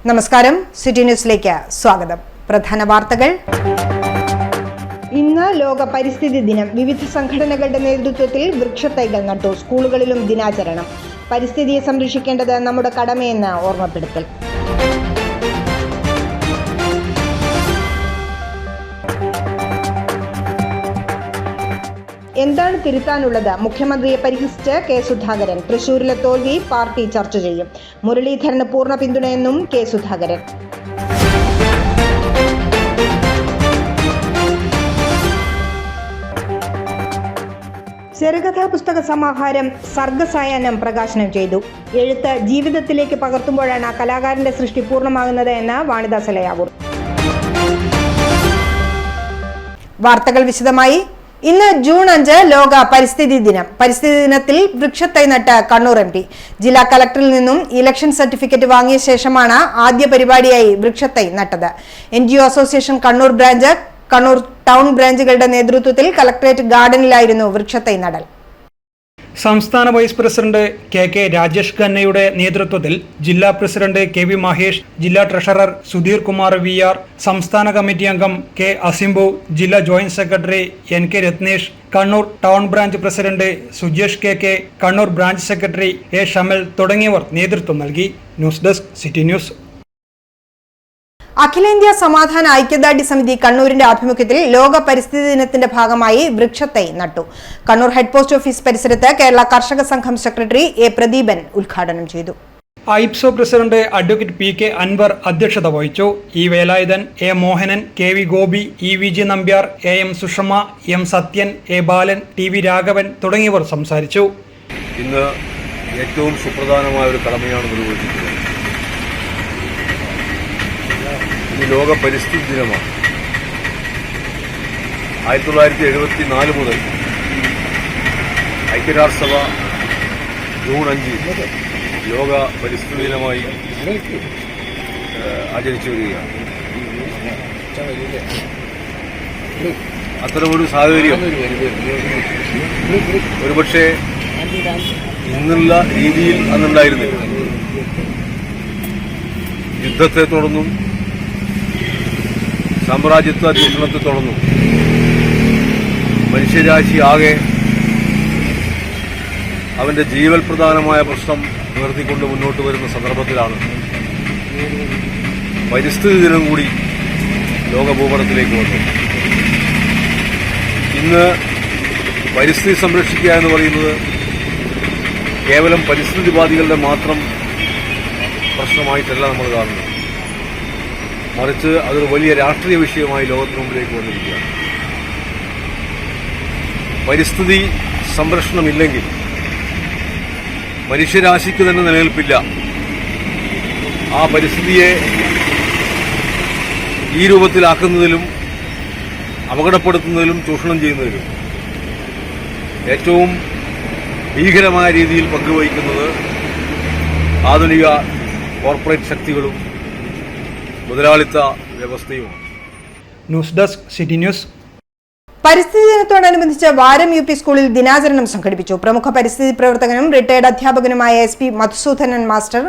നമസ്കാരം, സിറ്റി ന്യൂസിലേക്ക് സ്വാഗതം. പ്രധാന വാർത്തകൾ. ഇന്ന് ലോക പരിസ്ഥിതി ദിനം. വിവിധ സംഘടനകളുടെ നേതൃത്വത്തിൽ വൃക്ഷത്തൈകൾ നട്ടു. സ്കൂളുകളിലും ദിനാചരണം. പരിസ്ഥിതിയെ സംരക്ഷിക്കേണ്ടത് നമ്മുടെ കടമയെന്ന് ഓർമ്മപ്പെടുത്തൽ. എന്താണ് തിരുത്താനുള്ളത്? മുഖ്യമന്ത്രിയെ പരിഹസിച്ച് കെ സുധാകരൻ. തൃശൂരിലെ തോൽവി പാർട്ടി ചർച്ച ചെയ്യും. മുരളീധരന് പൂർണ്ണ പിന്തുണയെന്നും കെ സുധാകരൻ. ചെറുകഥാ പുസ്തക സമാഹാരം സർഗസായാഹ്നം പ്രകാശനം ചെയ്തു. എഴുത്ത് ജീവിതത്തിലേക്ക് പകർത്തുമ്പോഴാണ് കലാകാരന്റെ സൃഷ്ടി പൂർണ്ണമാകുന്നത് എന്ന് വാണിദാസ് എലയാവൂർ. വാർത്തകൾ വിശദമായി. ഇന്ന് ജൂൺ 5 ലോക പരിസ്ഥിതി ദിനം. പരിസ്ഥിതി ദിനത്തിൽ വൃക്ഷത്തൈ നട്ട് കണ്ണൂർ MP. ജില്ലാ കളക്ടറിൽ നിന്നും ഇലക്ഷൻ സർട്ടിഫിക്കറ്റ് വാങ്ങിയ ശേഷമാണ് ആദ്യ പരിപാടിയായി വൃക്ഷത്തൈ നട്ടത്. NGO association Kannur branch, Kannur town ബ്രാഞ്ചുകളുടെ നേതൃത്വത്തിൽ കളക്ടറേറ്റ് ഗാർഡനിലായിരുന്നു വൃക്ഷത്തൈ നടൽ. സംസ്ഥാന വൈസ് പ്രസിഡന്റ് KK രാജേഷ് ഖന്നയുടെ നേതൃത്വത്തിൽ ജില്ലാ പ്രസിഡന്റ് KV മഹേഷ്, ജില്ലാ ട്രഷറർ സുധീർ കുമാർ VR, സംസ്ഥാന കമ്മിറ്റി അംഗം K അസിംബു, ജില്ലാ joint secretary NK Ratnesh, Kannur town branch president Sujesh KK, Kannur branch secretary A Shamal തുടങ്ങിയവർ നേതൃത്വം നൽകി. News desk, city news. അഖിലേന്ത്യാ സമാധാന ഐക്യദാർഢ്യ സമിതി കണ്ണൂരിന്റെ ആഭിമുഖ്യത്തിൽ ലോക പരിസ്ഥിതി ദിനത്തിന്റെ ഭാഗമായി വൃക്ഷത്തൈ നട്ടു. കണ്ണൂർ ഹെഡ് പോസ്റ്റ് ഓഫീസ് പരിസരത്ത് കേരള കർഷക സംഘം സെക്രട്ടറി A പ്രദീപൻ ഉദ്ഘാടനം ചെയ്തു. ഐപ്സോ പ്രസിഡന്റ് അഡ്വക്കേറ്റ് PK അൻവർ അധ്യക്ഷത വഹിച്ചു. E Velayudhan, A Mohanan, KV Gopi, EVG Nambiar, AM Sushma, M Sathyan, A Balan, TV Raghavan തുടങ്ങിയവർ സംസാരിച്ചു. ഇന്ന് ഏറ്റവും സുപ്രധാനമായ ഒരു കടമയാണ് നിർവഹിച്ചിട്ടുള്ളത്. ഇന്ന് ലോക പരിസ്ഥിതി ദിനമാണ്. 1974 മുതൽ ഐക്യരാഷ്ട്രസഭ ജൂൺ 5 ലോക പരിസ്ഥിതി ദിനമായി ആചരിച്ചു വരികയാണ്. അത്തരമൊരു സാഹചര്യം ഒരുപക്ഷെ ഇന്നുള്ള രീതിയിൽ അന്നുണ്ടായിരുന്നില്ല. യുദ്ധത്തെ തുടർന്നും സാമ്രാജ്യത്വ ചൂഷണത്തെ തുടർന്നും മനുഷ്യരാശി ആകെ അവന്റെ ജീവൽ പ്രധാനമായ പ്രശ്നം ഉയർത്തിക്കൊണ്ട് മുന്നോട്ട് വരുന്ന സന്ദർഭത്തിലാണ് പരിസ്ഥിതി ദിനം കൂടി ലോകഭൂപടത്തിലേക്ക് വന്നത്. ഇന്ന് പരിസ്ഥിതി സംരക്ഷിക്കുക എന്ന് പറയുന്നത് കേവലം പരിസ്ഥിതിവാദികളുടെ മാത്രം പ്രശ്നമായിട്ടല്ല നമ്മൾ കാണുന്നത്. മറിച്ച് അതൊരു വലിയ രാഷ്ട്രീയ വിഷയമായി ലോകത്തിന് മുമ്പിലേക്ക് വന്നിരിക്കുകയാണ്. പരിസ്ഥിതി സംരക്ഷണമില്ലെങ്കിൽ മനുഷ്യരാശിക്ക് തന്നെ നിലനിൽപ്പില്ല. ആ പരിസ്ഥിതിയെ ഈ രൂപത്തിലാക്കുന്നതിലും അപകടപ്പെടുത്തുന്നതിലും ചൂഷണം ചെയ്യുന്നതിലും ഏറ്റവും ഭീകരമായ രീതിയിൽ പങ്കുവഹിക്കുന്നത് ആധുനിക കോർപ്പറേറ്റ് ശക്തികളും മുതലാളിത്ത വ്യവസ്ഥയുമാണ്. News desk, city news. പരിസ്ഥിതി ദിനത്തോടനുബന്ധിച്ച് വാരം UP സ്കൂളിൽ ദിനാചരണം സംഘടിപ്പിച്ചു. പ്രമുഖ പരിസ്ഥിതി പ്രവർത്തകനും റിട്ടയർഡ് അധ്യാപകനുമായ SP മധുസൂദനൻ മാസ്റ്റർ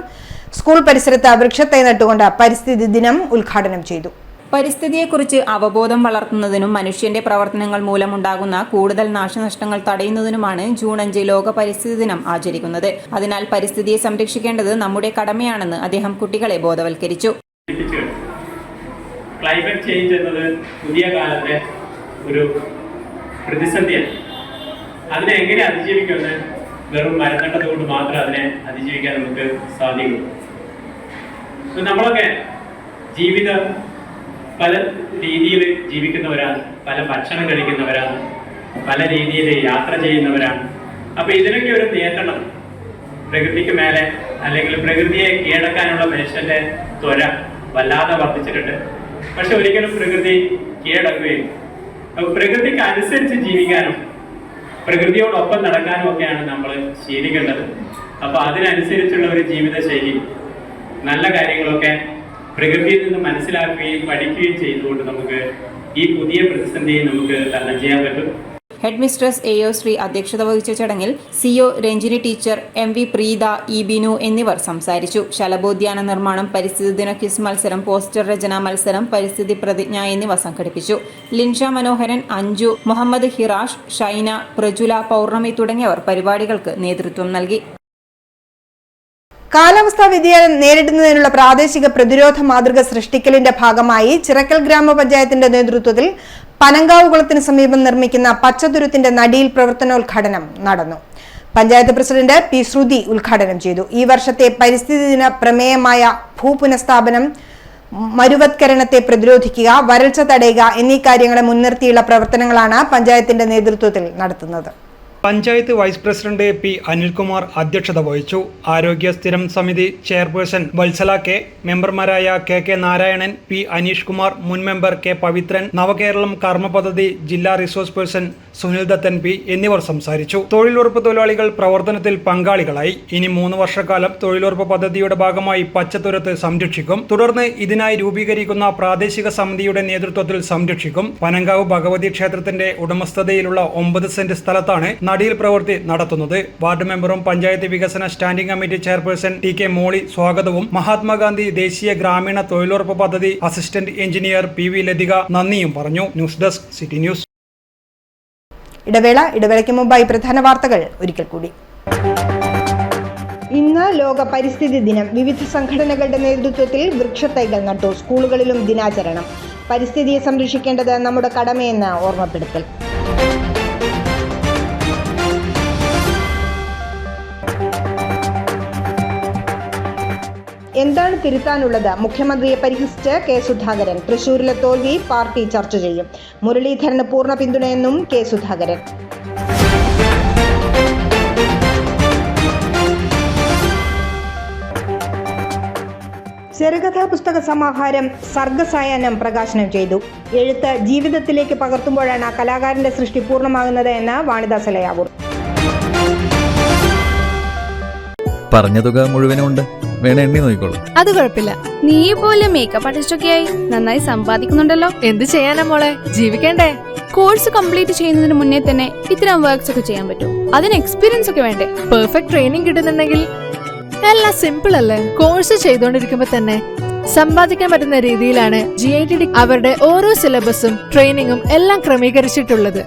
സ്കൂൾ പരിസരത്ത് വൃക്ഷത്തൈ നട്ടുകൊണ്ട് പരിസ്ഥിതി ദിനം ഉദ്ഘാടനം ചെയ്തു. പരിസ്ഥിതിയെക്കുറിച്ച് അവബോധം വളർത്തുന്നതിനും മനുഷ്യന്റെ പ്രവർത്തനങ്ങൾ മൂലമുണ്ടാകുന്ന കൂടുതൽ നാശനഷ്ടങ്ങൾ തടയുന്നതിനുമാണ് ജൂൺ 5 ലോക പരിസ്ഥിതി ദിനം ആചരിക്കുന്നത്. അതിനാൽ പരിസ്ഥിതിയെ സംരക്ഷിക്കേണ്ടത് നമ്മുടെ കടമയാണെന്ന് അദ്ദേഹം കുട്ടികളെ ബോധവൽക്കരിച്ചു. ക്ലൈമറ്റ് ചേഞ്ച് എന്നത് പുതിയ കാലത്തെ ഒരു പ്രതിസന്ധിയാണ്. അതിനെ എങ്ങനെ അതിജീവിക്കുമെന്ന് വെറും മരത്തട്ടത് കൊണ്ട് മാത്രം അതിനെ അതിജീവിക്കാൻ നമുക്ക് സാധിക്കും. നമ്മളൊക്കെ ജീവിതം പല രീതിയിൽ ജീവിക്കുന്നവരാണ്, പല ഭക്ഷണം കഴിക്കുന്നവരാണ്, പല രീതിയിൽ യാത്ര ചെയ്യുന്നവരാണ്. അപ്പൊ ഇതിനൊക്കെ ഒരു നിയന്ത്രണം പ്രകൃതിക്ക് മേലെ അല്ലെങ്കിൽ പ്രകൃതിയെ കീഴടക്കാനുള്ള മനുഷ്യന്റെ ത്വര വല്ലാതെ വർദ്ധിച്ചിട്ടുണ്ട്. പക്ഷെ ഒരിക്കലും പ്രകൃതി കീഴടക്കുകയും പ്രകൃതിക്ക് അനുസരിച്ച് ജീവിക്കാനും പ്രകൃതിയോടൊപ്പം നടക്കാനും ഒക്കെയാണ് നമ്മൾ ശീലിക്കേണ്ടത്. അപ്പൊ അതിനനുസരിച്ചുള്ള ഒരു ജീവിതശൈലി, നല്ല കാര്യങ്ങളൊക്കെ പ്രകൃതിയിൽ നിന്ന് മനസ്സിലാക്കുകയും പഠിക്കുകയും ചെയ്തുകൊണ്ട് നമുക്ക് ഈ പുതിയ പ്രതിസന്ധിയെ നമുക്ക് തരണം ചെയ്യാൻ പറ്റും. ഹെഡ് മിസ്ട്രസ് AO ശ്രീ അധ്യക്ഷത വഹിച്ച ചടങ്ങിൽ CO Ranjini teacher, MV Preetha, E Binu എന്നിവർ സംസാരിച്ചു. ശലഭോദ്യാന നിർമ്മാണം, പരിസ്ഥിതി ദിന ക്വിസ് മത്സരം, പോസ്റ്റർ രചനാ മത്സരം, പരിസ്ഥിതി പ്രതിജ്ഞ എന്നിവ സംഘടിപ്പിച്ചു. ലിൻഷ മനോഹരൻ, അഞ്ജു, മുഹമ്മദ് ഹിറാഷ്, ഷൈന, പ്രജുല, പൗർണമി തുടങ്ങിയവർ പരിപാടികൾക്ക് നേതൃത്വം നൽകി. കാലാവസ്ഥാ വ്യതിയാനം നേരിടുന്നതിനുള്ള പ്രാദേശിക പ്രതിരോധ മാതൃക സൃഷ്ടിക്കലിന്റെ ഭാഗമായി ചിറക്കൽ ഗ്രാമപഞ്ചായത്തിന്റെ നേതൃത്വത്തിൽ പനങ്കാവ് കുളത്തിന് സമീപം നിർമ്മിക്കുന്ന പച്ചത്തുരുത്തിന്റെ നടിയിൽ പ്രവർത്തനോദ്ഘാടനം നടന്നു. Panchayat president P. ശ്രുതി ഉദ്ഘാടനം ചെയ്തു. ഈ വർഷത്തെ പരിസ്ഥിതി ദിന പ്രമേയമായ ഭൂപുനഃസ്ഥാപനം, മരുവത്കരണത്തെ പ്രതിരോധിക്കുക, വരൾച്ച തടയുക എന്നീ കാര്യങ്ങളെ മുൻനിർത്തിയുള്ള പ്രവർത്തനങ്ങളാണ് പഞ്ചായത്തിന്റെ നേതൃത്വത്തിൽ നടത്തുന്നത്. Panchayat vice president P. Anilkumar അധ്യക്ഷത വഹിച്ചു. ആരോഗ്യ സ്ഥിരം സമിതി ചെയർപേഴ്സൺ വത്സല K, മെമ്പർമാരായ KK നാരായണൻ, P. അനീഷ് കുമാർ, മുൻ മെമ്പർ K. പവിത്രൻ, നവകേരളം കർമ്മ പദ്ധതി ജില്ലാ resource person Sunil Dathan P എന്നിവർ സംസാരിച്ചു. തൊഴിലുറപ്പ് തൊഴിലാളികൾ പ്രവർത്തനത്തിൽ പങ്കാളികളായി. ഇനി 3 വർഷക്കാലം തൊഴിലുറപ്പ് പദ്ധതിയുടെ ഭാഗമായി പച്ചത്തുരത്ത് സംരക്ഷിക്കും. തുടർന്ന് ഇതിനായി രൂപീകരിക്കുന്ന പ്രാദേശിക സമിതിയുടെ നേതൃത്വത്തിൽ സംരക്ഷിക്കും. പനങ്കാവ് ഭഗവതി ക്ഷേത്രത്തിന്റെ ഉടമസ്ഥതയിലുള്ള 9 സെന്റ് സ്ഥലത്താണ് നടിയിൽ പ്രവൃത്തി നടത്തുന്നത്. വാർഡ് മെമ്പറും പഞ്ചായത്ത് വികസന സ്റ്റാൻഡിംഗ് കമ്മിറ്റി ചെയർപേഴ്സൺ TK മോളി സ്വാഗതവും, മഹാത്മാഗാന്ധി ദേശീയ ഗ്രാമീണ തൊഴിലുറപ്പ് പദ്ധതി അസിസ്റ്റന്റ് എഞ്ചിനീയർ PV ലതിക നന്ദിയും പറഞ്ഞു. News desk city news. ഇടവേളയ്ക്ക് മുമ്പായി പ്രധാന വാർത്തകൾ ഒരിക്കൽ കൂടി. ഇന്ന് ലോക പരിസ്ഥിതി ദിനം. വിവിധ സംഘടനകളുടെ നേതൃത്വത്തിൽ വൃക്ഷത്തൈകൾ നട്ടു. സ്കൂളുകളിലും ദിനാചരണം. പരിസ്ഥിതിയെ സംരക്ഷിക്കേണ്ടത് നമ്മുടെ കടമയെന്ന് ഓർമ്മപ്പെടുത്തൽ. എന്താണ് തിരുത്താനുള്ളത്? മുഖ്യമന്ത്രിയെ പരിഹസിച്ച് K. സുധാകരൻ. തൃശൂരിലെ തോൽവി പാർട്ടി ചർച്ച ചെയ്യും. മുരളീധരന് പൂർണ്ണ പിന്തുണയെന്നും K. സുധാകരൻ. ചെറുകഥാ പുസ്തക സമാഹാരം സർഗസായാഹ്നം പ്രകാശനം ചെയ്തു. എഴുത്ത് ജീവിതത്തിലേക്ക് പകർത്തുമ്പോഴാണ് കലാകാരന്റെ സൃഷ്ടി പൂർണ്ണമാകുന്നത് എന്ന് വാണിദ സലയാവൂർ. പറഞ്ഞ തുക മുഴുവനുണ്ട്, വേണ എണ്ണി നോക്കിക്കോളൂ. അത് കുഴപ്പമില്ല. നീ പോലെ മേക്കപ്പ് ആർട്ടിസ്റ്റൊക്കെയായി നന്നായി സമ്പാദിക്കുന്നുണ്ടല്ലോ. എന്ത് ചെയ്യാനാ മോളെ, ജീവിക്കണ്ടേ? കോഴ്സ് കംപ്ലീറ്റ് ചെയ്യുന്നതിന് മുന്നേ തന്നെ ഇത്തരം വർക്ക്സ് ഒക്കെ ചെയ്യാൻ പറ്റും. അതിന് എക്സ്പീരിയൻസ് ഒക്കെ വേണ്ടേ? പെർഫെക്റ്റ് ട്രെയിനിങ് കിട്ടുന്നുണ്ടെങ്കിൽ എല്ലാം സിമ്പിൾ അല്ലേ? കോഴ്സ് ചെയ്തുകൊണ്ടിരിക്കുമ്പോ തന്നെ സമ്പാദിക്കാൻ പറ്റുന്ന രീതിയിലാണ് GITD അവരുടെ ഓരോ സിലബസും ട്രെയിനിങ്ങും എല്ലാം ക്രമീകരിച്ചിട്ടുള്ളത്.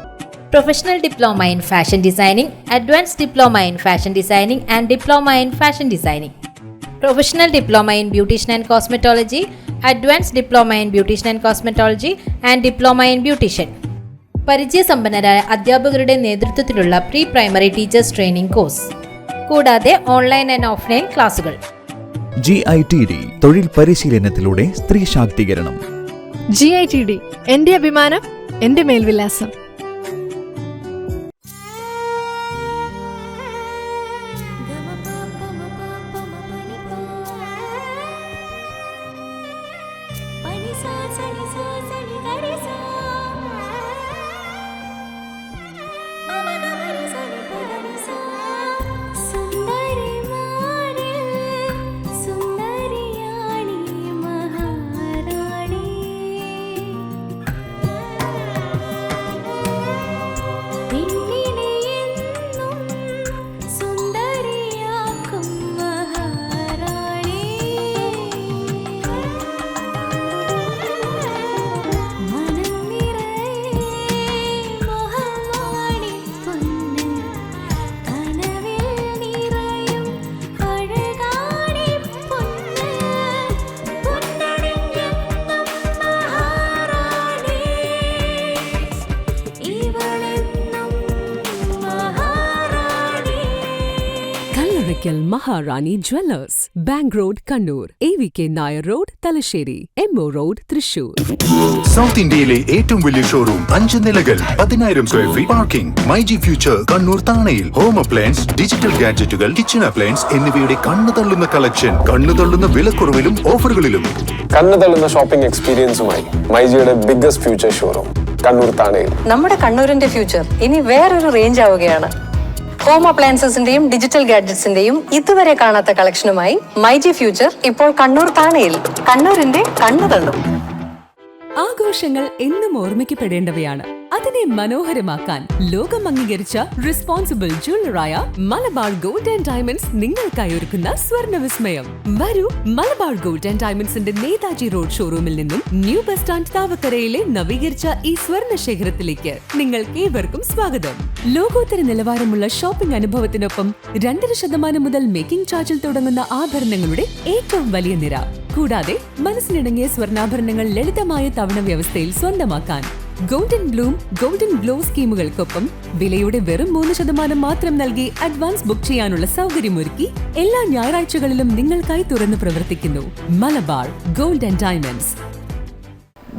Professional Diploma in Fashion Designing, Advanced Diploma in Fashion Designing and Diploma in Fashion Designing. Professional Diploma in Beautician and Cosmetology, Advanced Diploma in Beautician and Cosmetology and Diploma in Beautician. പരിചയസമ്പന്നരായ അധ്യാപകരുടെ നേതൃത്വത്തിലുള്ള pre primary teachers training course, കൂടാതെ online and offline ക്ലാസുകൾ. GITD തൊഴിൽ പരിശീലനത്തിലൂടെ സ്ത്രീ ശാക്തീകരണം. GITD എന്റെ അഭിമാനം, എന്റെ മേൽവിലാസം. Maharani Jewellers, Bank Road, Kannur, AVK Nair Road, Talasheri, MO Road, Thrissur. South ഇന്ത്യയിലെ ഏറ്റവും വലിയ ഷോറൂം, 5 നിലകൾ, 10,000 square feet parking. MyG future Kannur താണയിൽ. ഹോം അപ്ലയൻസ്, ഡിജിറ്റൽ ഗാഡ്ജറ്റുകൾ, കിച്ചൺ അപ്ലയൻസ് എന്നിവയുടെ കണ്ണു തള്ളുന്ന കളക്ഷൻ, കണ്ണു തള്ളുന്ന വിലക്കുറവിലും ഓഫറുകളിലും. കണ്ണു തള്ളുന്ന ഷോപ്പിംഗ് എക്സ്പീരിയൻസുമായി മൈജിയുടെ ബിഗ്ഗസ്റ്റ് ഫ്യൂച്ചർ ഷോറൂം കണ്ണൂർ താണയിൽ. നമ്മുടെ കണ്ണൂരിന്റെ ഫ്യൂച്ചർ ഇനി വേറൊരു റേഞ്ച് ആവുകയാണ്. ഹോം അപ്ലയൻസസിന്റെയും ഡിജിറ്റൽ ഗാഡ്ജറ്റ്സിന്റെയും ഇതുവരെ കാണാത്ത കളക്ഷനുമായി മൈജി ഫ്യൂച്ചർ ഇപ്പോൾ കണ്ണൂർ താണയിൽ. കണ്ണൂരിന്റെ കണ്ണു തള്ളും. ആഘോഷങ്ങൾ എന്നും ഓർമ്മിക്കപ്പെടേണ്ടവയാണ്. അതിനെ മനോഹരമാക്കാൻ ലോകം അംഗീകരിച്ച റെസ്പോൺസിബിൾ ജ്വല്ലറായ മലബാർ ഗോൾഡ് ആൻഡ് ഡയമണ്ട്സ് നിങ്ങൾക്കായി ഒരുക്കുന്ന സ്വർണ്ണ വിസ്മയം. വരൂ, മലബാർ ഗോൾഡ് ആൻഡ് ഡയമണ്ട്സിന്റെ നേതാജി റോഡ് ഷോറൂമിൽ നിന്നും ന്യൂ ബസ് സ്റ്റാൻഡ് താവക്കരയിലെ നവീകരിച്ച ഈ സ്വർണ്ണ ശേഖരത്തിലേക്ക് നിങ്ങൾക്ക് ഏവർക്കും സ്വാഗതം. ലോകോത്തര നിലവാരമുള്ള ഷോപ്പിംഗ് അനുഭവത്തിനൊപ്പം 2% മുതൽ മേക്കിംഗ് ചാർജിൽ തുടങ്ങുന്ന ആഭരണങ്ങളുടെ ഏറ്റവും വലിയ നിര. കൂടാതെ മനസ്സിനിണങ്ങിയ സ്വർണ്ണാഭരണങ്ങൾ ലളിതമായ തവണ വ്യവസ്ഥയിൽ സ്വന്തമാക്കാൻ ഗോൾഡൻ ബ്ലൂം, ഗോൾഡൻ ഗ്ലോ സ്കീമുകൾക്കൊപ്പം വിലയുടെ വെറും 3% മാത്രം നൽകി അഡ്വാൻസ് ബുക്ക് ചെയ്യാനുള്ള സൗകര്യമൊരുക്കി എല്ലാ ഞായറാഴ്ചകളിലും നിങ്ങൾക്കായി തുറന്നു പ്രവർത്തിക്കുന്നു മലബാർ ഗോൾഡ് ആൻഡ് ഡയമണ്ട്സ്.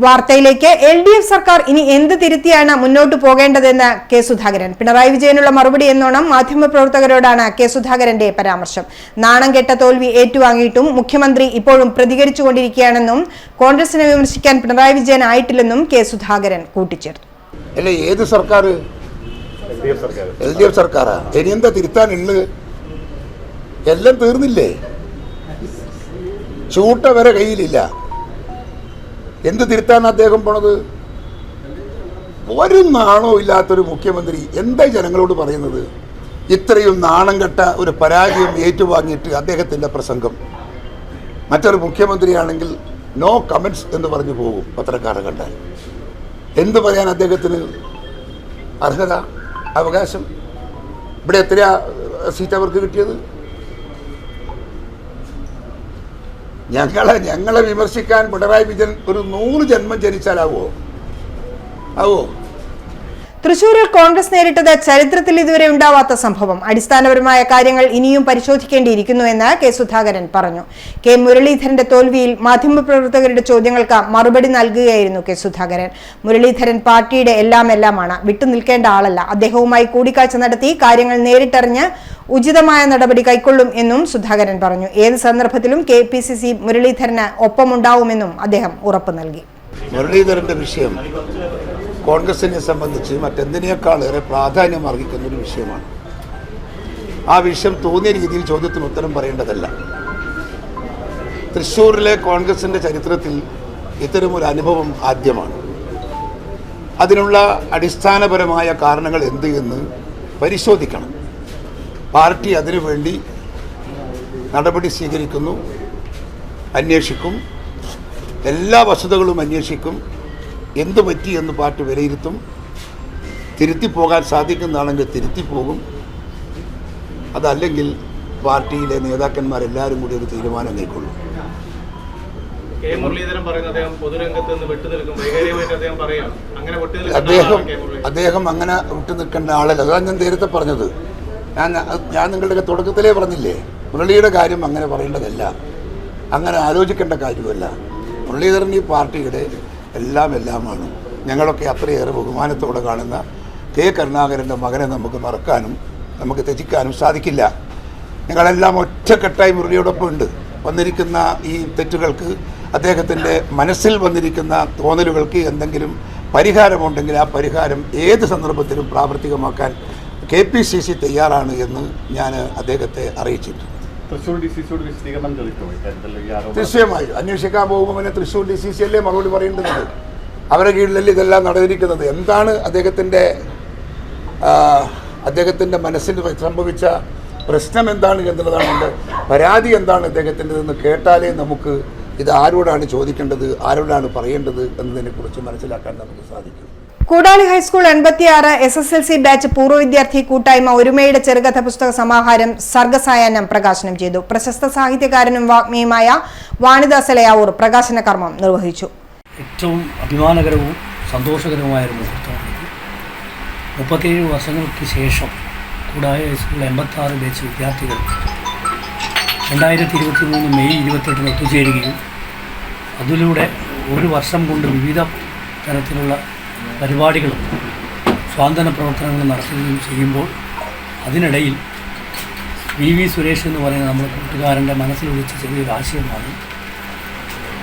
വാർത്തയിലേക്ക്. LDF സർക്കാർ ഇനി എന്ത് തിരുത്തിയാണ് മുന്നോട്ട് പോകേണ്ടതെന്ന് കെ സുധാകരൻ. പിണറായി വിജയനുള്ള മറുപടി എന്നോണം മാധ്യമപ്രവർത്തകരോടാണ് കെ സുധാകരന്റെ പരാമർശം. നാണം കെട്ട തോൽവി ഏറ്റുവാങ്ങിയിട്ടും മുഖ്യമന്ത്രി ഇപ്പോഴും പ്രതികരിച്ചുകൊണ്ടിരിക്കുകയാണെന്നും കോൺഗ്രസിനെ വിമർശിക്കാൻ പിണറായി വിജയൻ ആയിട്ടില്ലെന്നും കെ സുധാകരൻ കൂട്ടിച്ചേർത്തു. അല്ലെ, ഏത് സർക്കാർ? LDF സർക്കാരാ? ഇനി എന്താ തിരുത്താനുള്ളത്? എല്ലാം തീർന്നില്ലേ? ചൂട്ട വരെ കയ്യിലില്ല. എന്ത് തിരുത്താൻ അദ്ദേഹം പോണത്? ഒരു നാണോ ഇല്ലാത്തൊരു മുഖ്യമന്ത്രി എന്താ ജനങ്ങളോട് പറയുന്നത്? ഇത്രയും നാണം കെട്ട ഒരു പരാജയം ഏറ്റുവാങ്ങിയിട്ട് അദ്ദേഹത്തിൻ്റെ പ്രസംഗം. മറ്റൊരു മുഖ്യമന്ത്രിയാണെങ്കിൽ നോ കമൻസ് എന്ന് പറഞ്ഞു പോകും പത്രക്കാരെ കണ്ടാൽ. എന്ത് പറയാൻ അദ്ദേഹത്തിന് അർഹത, അവകാശം? ഇവിടെ എത്രയാ സീറ്റ് അവർക്ക് കിട്ടിയത്? ഞങ്ങളെ വിമർശിക്കാൻ പിണറായി വിജയൻ ഒരു 100 ജന്മം ജനിച്ചാലാവോ? തൃശൂരിൽ കോൺഗ്രസ് നേരിട്ടത് ചരിത്രത്തിൽ ഇതുവരെ ഉണ്ടാവാത്ത സംഭവം. അടിസ്ഥാനപരമായ കാര്യങ്ങൾ ഇനിയും പരിശോധിക്കേണ്ടിയിരിക്കുന്നുവെന്ന് കെ സുധാകരൻ പറഞ്ഞു. കെ മുരളീധരന്റെ തോൽവിയിൽ മാധ്യമപ്രവർത്തകരുടെ ചോദ്യങ്ങൾക്ക് മറുപടി നൽകുകയായിരുന്നു കെ സുധാകരൻ. മുരളീധരൻ പാർട്ടിയുടെ എല്ലാമാണ്, വിട്ടുനിൽക്കേണ്ട ആളല്ല. അദ്ദേഹവുമായി കൂടിക്കാഴ്ച നടത്തി കാര്യങ്ങൾ നേരിട്ടറിഞ്ഞ് ഉചിതമായ നടപടി കൈക്കൊള്ളും എന്നും സുധാകരൻ പറഞ്ഞു. ഏത് സന്ദർഭത്തിലും KPCC മുരളീധരന് ഒപ്പമുണ്ടാവുമെന്നും അദ്ദേഹം ഉറപ്പു നൽകി. മുരളീധരന്റെ വിഷയം കോൺഗ്രസിനെ സംബന്ധിച്ച് മറ്റെന്തിനേക്കാളേറെ പ്രാധാന്യം അർഹിക്കുന്ന ഒരു വിഷയമാണ്. ആ വിഷയം തോന്നിയ രീതിയിൽ ചോദ്യത്തിന് ഉത്തരം പറയേണ്ടതല്ല. തൃശ്ശൂരിലെ കോൺഗ്രസിൻ്റെ ചരിത്രത്തിൽ ഇത്തരമൊരു അനുഭവം ആദ്യമാണ്. അതിനുള്ള അടിസ്ഥാനപരമായ കാരണങ്ങൾ എന്ത് എന്ന് പരിശോധിക്കണം. പാർട്ടി അതിനുവേണ്ടി നടപടി സ്വീകരിക്കുന്നു, അന്വേഷിക്കും, എല്ലാ വസ്തുതകളും അന്വേഷിക്കും. എന്തു പറ്റി എന്ന് പാർട്ടി വിലയിരുത്തും. തിരുത്തിപ്പോകാൻ സാധിക്കുന്നതാണെങ്കിൽ തിരുത്തിപ്പോകും. അതല്ലെങ്കിൽ പാർട്ടിയിലെ നേതാക്കന്മാരെല്ലാവരും കൂടി ഒരു തീരുമാനം കൈക്കൊള്ളും. അദ്ദേഹം അങ്ങനെ വിട്ടുനിൽക്കേണ്ട ആളല്ല. അതാണ് ഞാൻ നേരത്തെ പറഞ്ഞത്. ഞാൻ നിങ്ങളുടെ തുടക്കത്തിലേ പറഞ്ഞില്ലേ, മുരളിയുടെ കാര്യം അങ്ങനെ പറയേണ്ടതല്ല, അങ്ങനെ ആലോചിക്കേണ്ട കാര്യമല്ല. മുരളീധരൻ ഈ പാർട്ടിയുടെ എല്ലാമാണ്. ഞങ്ങളൊക്കെ അത്രയേറെ ബഹുമാനത്തോടെ കാണുന്ന കെ കരുണാകരൻ്റെ മകനെ നമുക്ക് മറക്കാനും നമുക്ക് ത്യജിക്കാനും സാധിക്കില്ല. ഞങ്ങളെല്ലാം ഒറ്റക്കെട്ടായി മുരളിയോടൊപ്പം ഉണ്ട്. വന്നിരിക്കുന്ന ഈ തെറ്റുകൾക്ക്, അദ്ദേഹത്തിൻ്റെ മനസ്സിൽ വന്നിരിക്കുന്ന തോന്നലുകൾക്ക് എന്തെങ്കിലും പരിഹാരമുണ്ടെങ്കിൽ ആ പരിഹാരം ഏത് സന്ദർഭത്തിലും പ്രാവർത്തികമാക്കാൻ KPCC തയ്യാറാണ് എന്ന് ഞാൻ അദ്ദേഹത്തെ അറിയിച്ചിട്ടുണ്ട്. തീർച്ചയായും അന്വേഷിക്കാൻ പോകുമ്പോൾ പിന്നെ തൃശ്ശൂർ DCC അല്ലേ മറുപടി പറയേണ്ടത്. അവരുടെ കീഴിലല്ലേ ഇതെല്ലാം നടന്നിരിക്കുന്നത്. എന്താണ് അദ്ദേഹത്തിൻ്റെ മനസ്സിൽ സംഭവിച്ച പ്രശ്നം എന്താണ് എന്നുള്ളതാണ് എൻ്റെ പരാതി. എന്താണ് അദ്ദേഹത്തിൻ്റെതെന്ന് കേട്ടാലേ നമുക്ക് ഇത് ആരോടാണ് ചോദിക്കേണ്ടത്, ആരോടാണ് പറയേണ്ടത് എന്നതിനെക്കുറിച്ച് മനസ്സിലാക്കാൻ നമുക്ക് സാധിക്കും. കൂടാളി ഹൈസ്കൂൾ 86 SSLC ബാച്ച് പൂർവ്വ വിദ്യാർത്ഥി കൂട്ടായ്മ ഒരുമയുടെ ചെറുകഥ പുസ്തക സമാഹാരം സർഗസായാഹ്നം പ്രകാശനം ചെയ്തു. പ്രശസ്ത സാഹിത്യകാരനും വാഗ്മിയുമായ വാണിദാസലയാവൂർ പ്രകാശന കർമ്മം നിർവഹിച്ചു. ഏറ്റവും അഭിമാനകരവും സന്തോഷകരവുമായ ഒരു മുഹൂർത്തമാണ്. 37 വർഷങ്ങൾക്ക് ശേഷം കൂടാളി ഹൈസ്കൂൾ 86 ബാച്ച് വിദ്യാർത്ഥികൾ 2023 മെയ് 28 ഒത്തുചേരുകയും അതിലൂടെ ഒരു വർഷം കൊണ്ട് വിവിധ തരത്തിലുള്ള പരിപാടികളും സ്വാതന്ത്ര്യ പ്രവർത്തനങ്ങളും നടത്തുകയും ചെയ്യുമ്പോൾ അതിനിടയിൽ VV സുരേഷ് എന്ന് പറയുന്ന നമ്മുടെ കൂട്ടുകാരൻ്റെ മനസ്സിലൊഴിച്ച ചെറിയൊരു ആശയമാണ്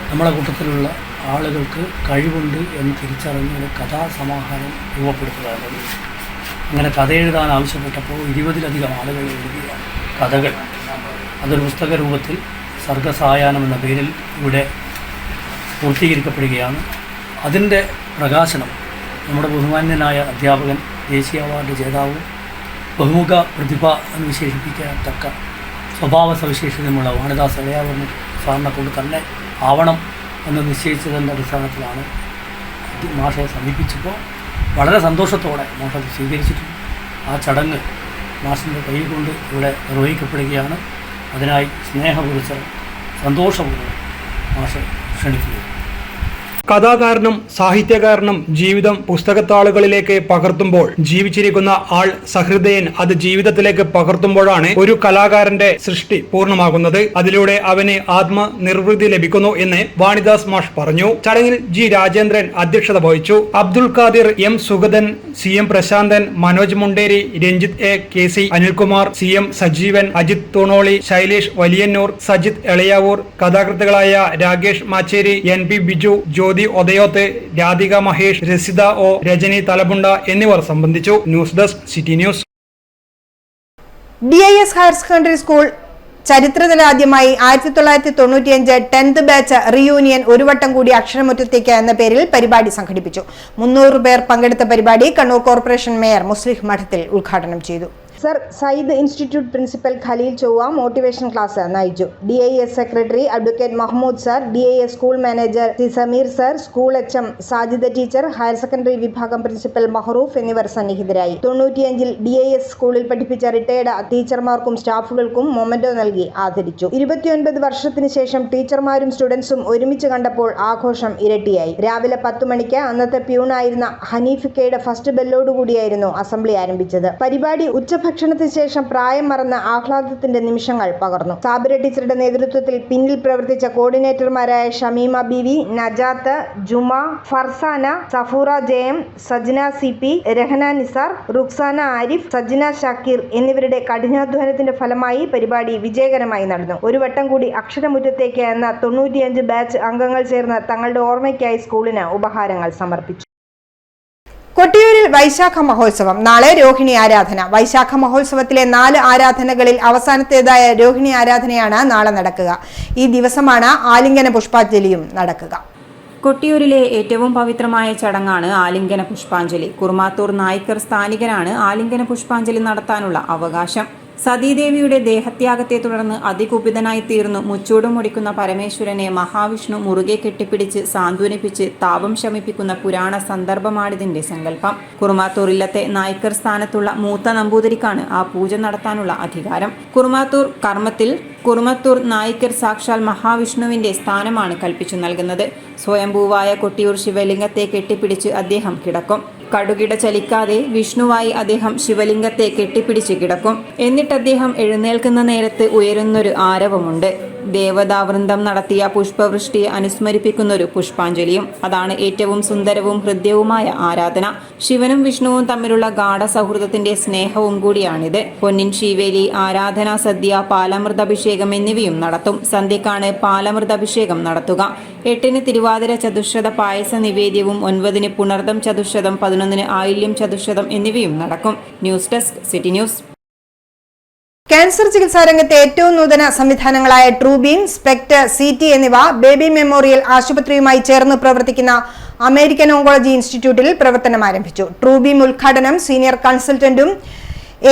നമ്മളെ കൂട്ടത്തിലുള്ള ആളുകൾക്ക് കഴിവുണ്ട് എന്ന് തിരിച്ചറിഞ്ഞ ഒരു കഥാസമാഹാരം രൂപപ്പെടുത്തുക എന്നുള്ളത്. അങ്ങനെ കഥ എഴുതാൻ ആവശ്യപ്പെട്ടപ്പോൾ 20-ലധികം ആളുകൾ എഴുതിയ കഥകൾ അതൊരു പുസ്തക രൂപത്തിൽ സർഗസായാഹ്നം എന്ന പേരിൽ ഇവിടെ പൂർത്തീകരിക്കപ്പെടുകയാണ്. അതിൻ്റെ പ്രകാശനം നമ്മുടെ ബഹുമാന്യനായ അധ്യാപകൻ, ദേശീയ അവാർഡ് ജേതാവും ബഹുമുഖ പ്രതിഭ എന്ന് വിശേഷിപ്പിക്കത്തക്ക സ്വഭാവ സവിശേഷതയുമുള്ള വാണിദാസ് ഇളയാവൂർ സാറിനെ കൊണ്ട് തന്നെ ആവണം എന്ന് നിശ്ചയിച്ചതിൻ്റെ അടിസ്ഥാനത്തിലാണ് മാഷയെ സമീപിച്ചപ്പോൾ വളരെ സന്തോഷത്തോടെ മാഷത് സ്വീകരിച്ചിട്ടുണ്ട്. ആ ചടങ്ങ് മാഷിൻ്റെ കൈ കൊണ്ട് ഇവിടെ നിർവഹിക്കപ്പെടുകയാണ്. അതിനായി സ്നേഹപുരസ്സരം സന്തോഷപൂർവ്വം മാഷെ ക്ഷണിക്കുന്നു. കഥാകാരനും സാഹിത്യകാരനും ജീവിതം പുസ്തകത്താളുകളിലേക്ക് പകർത്തുമ്പോൾ ജീവിച്ചിരിക്കുന്ന ആൾ സഹൃദയൻ അത് ജീവിതത്തിലേക്ക് പകർത്തുമ്പോഴാണ് ഒരു കലാകാരന്റെ സൃഷ്ടി പൂർണ്ണമാകുന്നത്. അതിലൂടെ അവന് ആത്മനിർവൃത്തി ലഭിക്കുന്നു എന്ന് വാണിദാസ് മാഷ് പറഞ്ഞു. ചടങ്ങിൽ ജി രാജേന്ദ്രൻ അധ്യക്ഷത വഹിച്ചു. Abdul Khadir, M Sugathan, C M Prashanthan, Manoj Munderi, Ranjith A, K C Anilkumar, C M Sajeevan, Ajith Thooneli, Shailesh Valiyannur, Sajith Elayavoor, കഥാകൃത്തുകളായ Rakesh Macheri, N P Biju, Jyothi Othayoth, Radhika Mahesh, Rasitha O, Rajani Thalabunda എന്നിവർ സംബന്ധിച്ചു. News desk city news. DIS higher secondary school ചരിത്രത്തിലാദ്യമായി 1995 10th ബാച്ച് റീയൂണിയൻ ഒരു വട്ടം കൂടി അക്ഷരമുറ്റത്തേക്ക് എന്ന പേരിൽ പരിപാടി സംഘടിപ്പിച്ചു. 300 പേർ പങ്കെടുത്ത പരിപാടി കണ്ണൂർ കോർപ്പറേഷൻ മേയർ മുസ്ലിഹ് മഠത്തിൽ ഉദ്ഘാടനം ചെയ്തു. Sir Syed institute principal Khaleel Chovva motivation class നയിച്ചു. DIS secretary advocate Mahmood sir, DIS school manager C Sameer sir, school HM Sajida teacher, higher secondary വിഭാഗം പ്രിൻസിപ്പൽ മഹറൂഫ് എന്നിവർ സന്നിഹിതരായി. 95-ൽ DIS സ്കൂളിൽ പഠിപ്പിച്ച റിട്ടയർഡ് ടീച്ചർമാർക്കും സ്റ്റാഫുകൾക്കും മൊമെന്റോ നൽകി ആദരിച്ചു. 29 വർഷത്തിന് ശേഷം ടീച്ചർമാരും സ്റ്റുഡൻസും ഒരുമിച്ച് കണ്ടപ്പോൾ ആഘോഷം ഇരട്ടിയായി. രാവിലെ 10 മണിക്ക് അന്നത്തെ പ്യൂണായിരുന്ന ഹനീഫിക്കയുടെ ഫസ്റ്റ് ബെല്ലോടുകൂടിയായിരുന്നു അസംബ്ലി ആരംഭിച്ചത്. പരിപാടി ഭക്ഷണത്തിന് ശേഷം പ്രായം മറന്ന ആഹ്ലാദത്തിന്റെ നിമിഷങ്ങൾ പകർന്നു. സാബിറ ടീച്ചറുടെ നേതൃത്വത്തിൽ പിന്നിൽ പ്രവർത്തിച്ച കോർഡിനേറ്റർമാരായ ഷമീമ ബീവി, നജാത്ത്, ജുമ, ഫർസാന, സഫൂറ ജയം, സജ്ന CP, രഹന നിസാർ, റുക്സാന ആരിഫ്, സജ്ന ഷാക്കിർ എന്നിവരുടെ കഠിനാധ്വാനത്തിന്റെ ഫലമായി പരിപാടി വിജയകരമായി നടന്നു. ഒരു വട്ടം കൂടി അക്ഷരമുറ്റത്തേക്ക് എന്ന 95 ബാച്ച് അംഗങ്ങൾ ചേർന്ന് തങ്ങളുടെ ഓർമ്മയ്ക്കായി സ്കൂളിന് ഉപഹാരങ്ങൾ സമർപ്പിച്ചു. കൊട്ടിയൂരിൽ വൈശാഖ മഹോത്സവം. നാളെ രോഹിണി ആരാധന. വൈശാഖ മഹോത്സവത്തിലെ 4 ആരാധനകളിൽ അവസാനത്തേതായ രോഹിണി ആരാധനയാണ് നാളെ നടക്കുക. ഈ ദിവസമാണ് ആലിംഗന പുഷ്പാഞ്ജലിയും നടക്കുക. കൊട്ടിയൂരിലെ ഏറ്റവും പവിത്രമായ ചടങ്ങാണ് ആലിംഗന പുഷ്പാഞ്ജലി. കുറുമാത്തൂർ നായ്ക്കർ സ്ഥാനികനാണ് ആലിംഗന പുഷ്പാഞ്ജലി നടത്താനുള്ള അവകാശം. സതീദേവിയുടെ ദേഹത്യാഗത്തെ തുടർന്ന് അതികുപിതനായി തീർന്നു മുച്ചൂടും മുടിക്കുന്ന പരമേശ്വരനെ മഹാവിഷ്ണു മുറുകെ കെട്ടിപ്പിടിച്ച് സാന്ത്വനിപ്പിച്ച് താപം ശമിപ്പിക്കുന്ന പുരാണ സന്ദർഭമാണിതിന്റെ സങ്കല്പം. കുറുമാത്തൂർ ഇല്ലത്തെ നായ്ക്കർ സ്ഥാനത്തുള്ള മൂത്ത നമ്പൂതിരിക്കാണ് ആ പൂജ നടത്താനുള്ള അധികാരം. കുറുമാത്തൂർ കർമ്മത്തിൽ കുറുമത്തൂർ നായ്ക്കർ സാക്ഷാൽ മഹാവിഷ്ണുവിന്റെ സ്ഥാനമാണ് കൽപ്പിച്ചു നൽകുന്നത്. സ്വയംഭൂവായ കൊട്ടിയൂർ ശിവലിംഗത്തെ കെട്ടിപ്പിടിച്ച് അദ്ദേഹം കിടക്കും. കടുകിട ചലിക്കാതെ വിഷ്ണുവായി അദ്ദേഹം ശിവലിംഗത്തെ കെട്ടിപ്പിടിച്ച് കിടക്കും. എന്നിട്ട് അദ്ദേഹം എഴുന്നേൽക്കുന്ന നേരത്ത് ഉയരുന്നൊരു ആരവമുണ്ട്. ദേവതാവൃന്ദം നടത്തിയ പുഷ്പവൃഷ്ടിയെ അനുസ്മരിപ്പിക്കുന്നൊരു പുഷ്പാഞ്ജലിയും. അതാണ് ഏറ്റവും സുന്ദരവും ഹൃദ്യവുമായ ആരാധന. ശിവനും വിഷ്ണുവും തമ്മിലുള്ള ഗാഢ സൗഹൃദത്തിന്റെ സ്നേഹവും കൂടിയാണിത്. പൊന്നിൻ ശീവേലി, ആരാധനാ സദ്യ, പാലാമൃതാഭിഷേകം എന്നിവയും നടത്തും. സന്ധ്യക്കാണ് പാലാമൃതാഭിഷേകം നടത്തുക. 8-ന് തിരുവാതിര ചതുശ്ശത പായസ നിവേദ്യവും, 9-ന് പുണർദം ചതുശ്ശതം, 11-ന് ആയില്യം ചതുശ്ശതം എന്നിവയും നടക്കും. News desk city news. Cancer ചികിത്സാ രംഗത്തെ ഏറ്റവും നൂതന സംവിധാനങ്ങളായ ട്രൂബീം, സ്പെക്ട്, CT എന്നിവ ബേബി മെമ്മോറിയൽ ആശുപത്രിയുമായി ചേർന്ന് പ്രവർത്തിക്കുന്ന അമേരിക്കൻ ഓങ്കോളജി ഇൻസ്റ്റിറ്റ്യൂട്ടിൽ പ്രവർത്തനം ആരംഭിച്ചു. ട്രൂബീം ഉദ്ഘാടനം സീനിയർ കൺസൾട്ടന്റും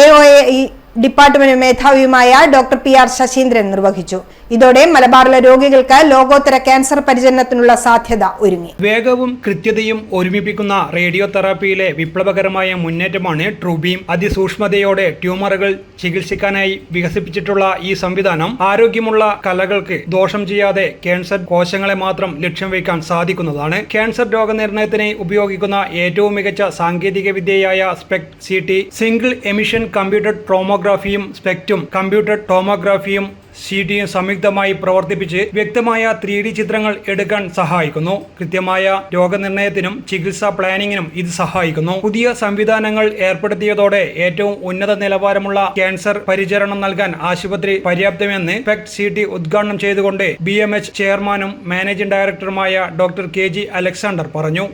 AOAE ഡിപ്പാർട്ട്മെന്റ് മേധാവിയുമായ ഡോക്ടർ PR ശശീന്ദ്രൻ നിർവഹിച്ചു. ഇതോടെ മലബാറിലെ രോഗികൾക്ക് ലോകോത്തര ക്യാൻസർ പരിചരണത്തിനുള്ള സാധ്യത ഒരുങ്ങി. വേഗവും കൃത്യതയും ഒരുമിപ്പിക്കുന്ന റേഡിയോ തെറാപ്പിയിലെ വിപ്ലവകരമായ മുന്നേറ്റമാണ് ട്രൂബീം. അതിസൂക്ഷ്മതയോടെ ട്യൂമറുകൾ ചികിത്സിക്കാനായി വികസിപ്പിച്ചിട്ടുള്ള ഈ സംവിധാനം ആരോഗ്യമുള്ള കലകൾക്ക് ദോഷം ചെയ്യാതെ ക്യാൻസർ കോശങ്ങളെ മാത്രം ലക്ഷ്യം വയ്ക്കാൻ സാധിക്കുന്നതാണ്. ക്യാൻസർ രോഗനിർണയത്തിന് ഉപയോഗിക്കുന്ന ഏറ്റവും മികച്ച സാങ്കേതിക വിദ്യയായ SPECT CT, single emission computer ടോമോഗ്രാഫിയും സ്പെക്റ്റും കമ്പ്യൂട്ടർ ടോമോഗ്രാഫിയും CTയും സംയുക്തമായി പ്രവർത്തിപ്പിച്ച് വ്യക്തമായ 3D ചിത്രങ്ങൾ എടുക്കാൻ സഹായിക്കുന്നു. കൃത്യമായ രോഗനിർണയത്തിനും ചികിത്സാ പ്ലാനിങ്ങിനും ഇത് സഹായിക്കുന്നു. പുതിയ സംവിധാനങ്ങൾ ഏർപ്പെടുത്തിയതോടെ ഏറ്റവും ഉന്നത നിലവാരമുള്ള ക്യാൻസർ പരിചരണം നൽകാൻ ആശുപത്രി പര്യാപ്തമെന്ന് സ്പെക്ട് CT ഉദ്ഘാടനം ചെയ്തുകൊണ്ട് BMH ചെയർമാനും മാനേജിംഗ് ഡയറക്ടറുമായ ഡോക്ടർ KG അലക്സാണ്ടർ പറഞ്ഞു.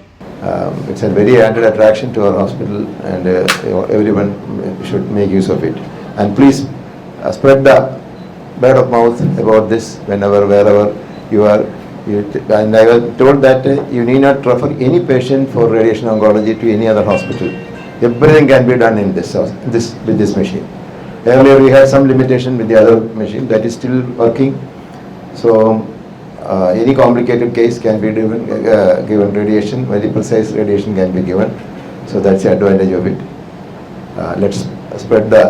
It's a very added attraction to our hospital and everyone should make use of it. And please spread the word of mouth about this wherever you are And I was told that you need not refer any patient for radiation oncology to any other hospital. Everything can be done in with this machine. Earlier we had some limitation with the other machine that is still working. So any complicated case can be given radiation, very precise radiation can be given. So that's the advantage of it. Let's spread the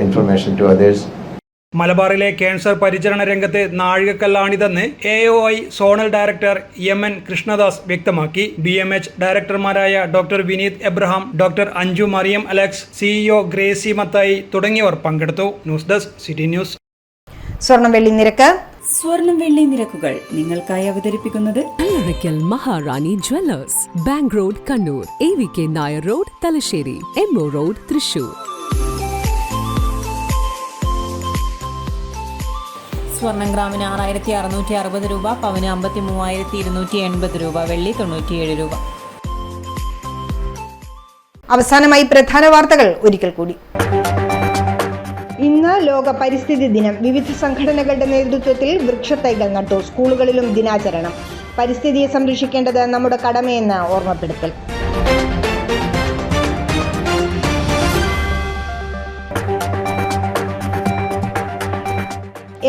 information to others. മലബാറിലെ ക്യാൻസർ പരിചരണ രംഗത്ത് നാഴികക്കല്ലാണിതെന്ന് AOI zonal director MN Krishnadas വ്യക്തമാക്കി. BMH ഡയറക്ടർമാരായ doctor Vineeth Abraham, doctor Anju Mariyam Alex, CEO Gracy Mathai തുടങ്ങിയവർ പങ്കെടുത്തു. News desk city news. സ്വർണം വെള്ളി നിരക്ക്. സ്വർണം വെള്ളി നിരക്കുകൾ നിങ്ങൾക്കായി അവതരിപ്പിക്കുന്നത് Allarackal Maharani jewellers, bank road Kannur, AVK Nair road Thalassery, MO road Thrissur. സ്വർണം ഗ്രാമിന് 6660 രൂപ, പവന് 53,280 രൂപ, വെള്ളി 97 രൂപ. അവസാനമായി പ്രധാന വാർത്തകൾ ഒരിക്കൽ കൂടി. ഇന്ന് ലോക പരിസ്ഥിതി ദിനം. വിവിധ സംഘടനകളുടെ നേതൃത്വത്തിൽ വൃക്ഷത്തൈകൾ നട്ടു. സ്കൂളുകളിലും ദിനാചരണം. പരിസ്ഥിതിയെ സംരക്ഷിക്കേണ്ടത് നമ്മുടെ കടമയെന്ന് ഓർമ്മപ്പെടുത്തൽ.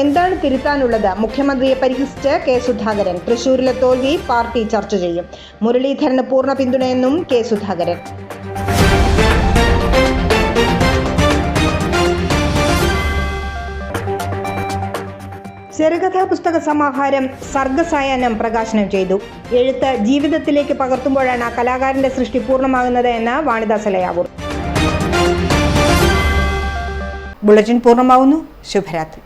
എന്താണ് തിരുത്താനുള്ളത്? മുഖ്യമന്ത്രിയെ പരിഹസിച്ച് കെ സുധാകരൻ. തൃശൂരിലെ തോൽവി പാർട്ടി ചർച്ച ചെയ്യും. മുരളീധരന് പൂർണ്ണ പിന്തുണയെന്നും കെ സുധാകരൻ. ചെറുകഥാ പുസ്തക സമാഹാരം സർഗസായാഹ്നം പ്രകാശനം ചെയ്തു. എഴുത്ത് ജീവിതത്തിലേക്ക് പകർത്തുമ്പോഴാണ് കലാകാരന്റെ സൃഷ്ടി പൂർണ്ണമാകുന്നത് എന്ന് വാണിദാസലയാവൂർ. ബുള്ളറ്റിൻ പൂർണ്ണമാവുന്നു. ശുഭരാത്രി.